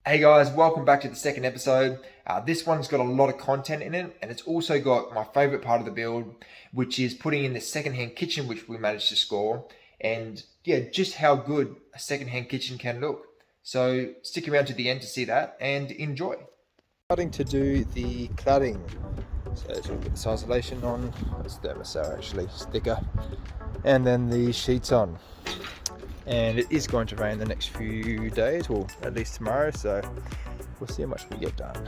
Hey guys, welcome back to the second episode. This one's got a lot of content in it, and it's also got my favorite part of the build, which is putting in the secondhand kitchen, which we managed to score, and yeah, just how good a secondhand kitchen can look. So stick around to the end to see that and enjoy. Starting to do the cladding. So it's put this isolation on, it's thermocell actually, sticker, and then the sheets on. And it is going to rain the next few days, or at least tomorrow, so we'll see how much we get done.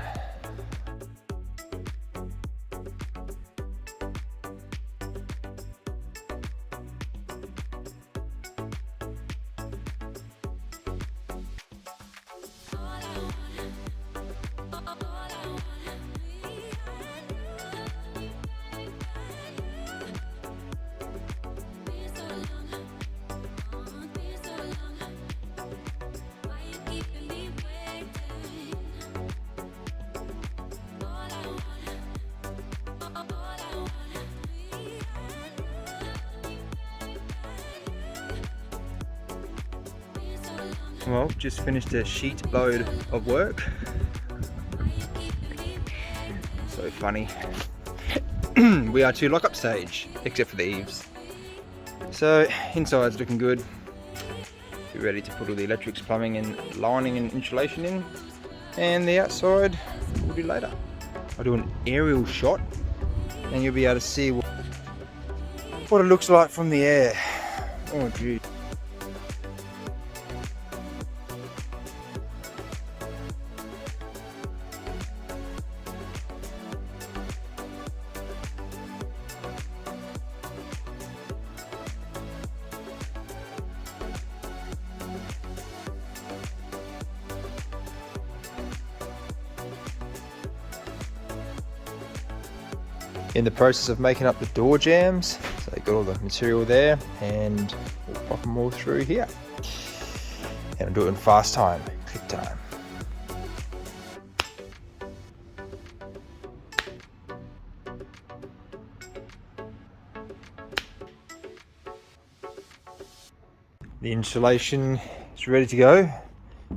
Well, just finished a sheet load of work. So funny. We are to lock-up stage, except for the eaves. So inside's looking good. Be ready to put all the electrics, plumbing and lining and insulation in. And the outside we'll do later. I'll do an aerial shot and you'll be able to see what it looks like from the air. Oh gee. In the process of making up the door jambs, so I got all the material there and we'll pop them all through here. And I'll do it in fast time, click time. The insulation is ready to go.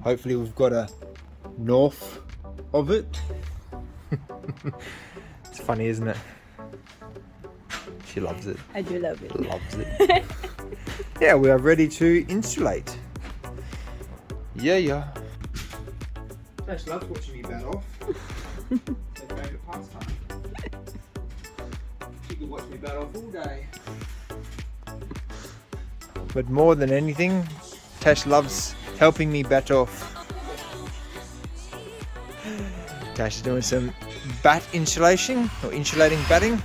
Hopefully we've got a north of it. It's funny, isn't it? She loves it. I do love it. Loves it. Yeah, we are ready to insulate. Yeah. Tash loves watching me bat off. It's her favourite pastime. She could watch me bat off all day. But more than anything, Tash loves helping me bat off. Tash is doing some bat insulation, or insulating batting.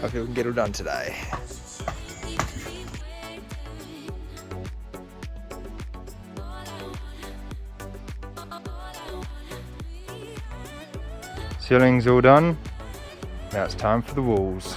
Hopefully we can get it all done today. Ceiling's all done. Now it's time for the walls.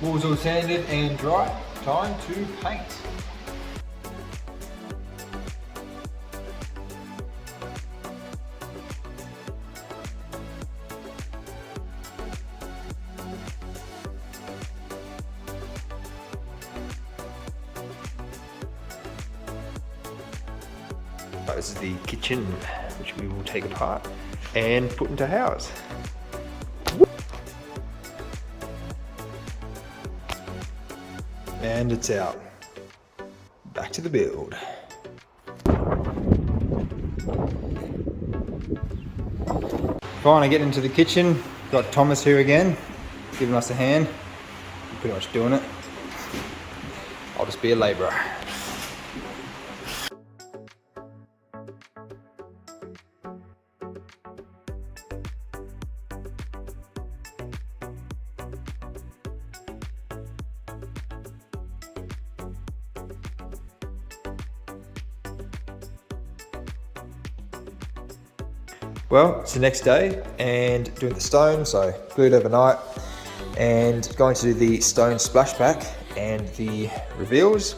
Walls all sanded and dry. Time to paint. This is the kitchen, which we will take apart and put into house. And it's out. Back to the build. Finally getting into the kitchen. Got Thomas here again, giving us a hand. Pretty much doing it. I'll just be a labourer. Well, it's the next day and doing the stone, so glued overnight, and going to do the stone splashback and the reveals.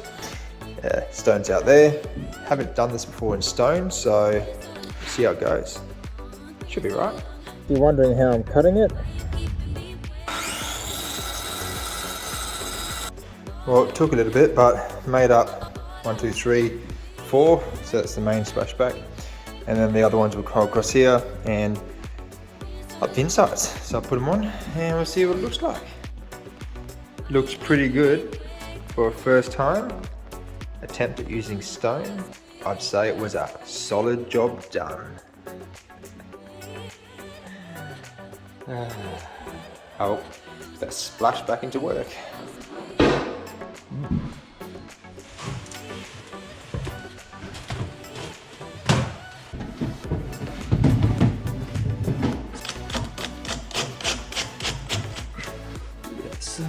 Stone's out there. Haven't done this before in stone, so see how it goes. Should be right. If you're wondering how I'm cutting it, well, it took a little bit, but made up 1, 2, 3, 4. So that's the main splashback, and then the other ones will go across here and up the insides. So I'll put them on and we'll see what it looks like. Looks pretty good for a first time attempt at using stone. I'd say it was a solid job done. Oh, let's splash back into work. Yes.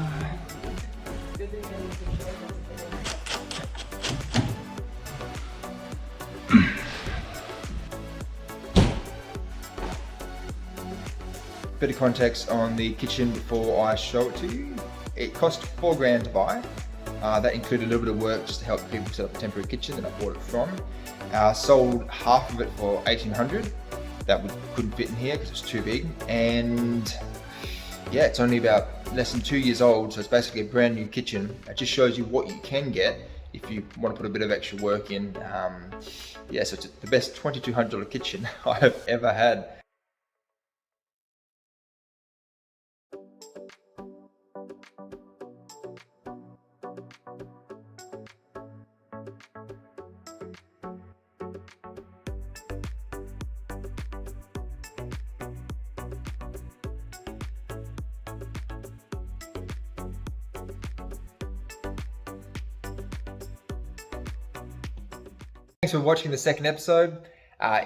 Bit of context on the kitchen before I show it to you. It cost $4 to buy. That included a little bit of work just to help people set up a temporary kitchen that I bought it from. Sold half of it for $1,800. That couldn't fit in here because it's too big. And yeah, it's only about less than 2 years old, so it's basically a brand new kitchen. It just shows you what you can get if you want to put a bit of extra work in. Yeah, so it's the best $2,200 kitchen I have ever had. Thanks for watching the second episode.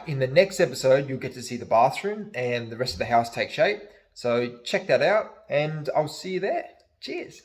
In the next episode, you'll get to see the bathroom and the rest of the house take shape. So check that out and I'll see you there. Cheers.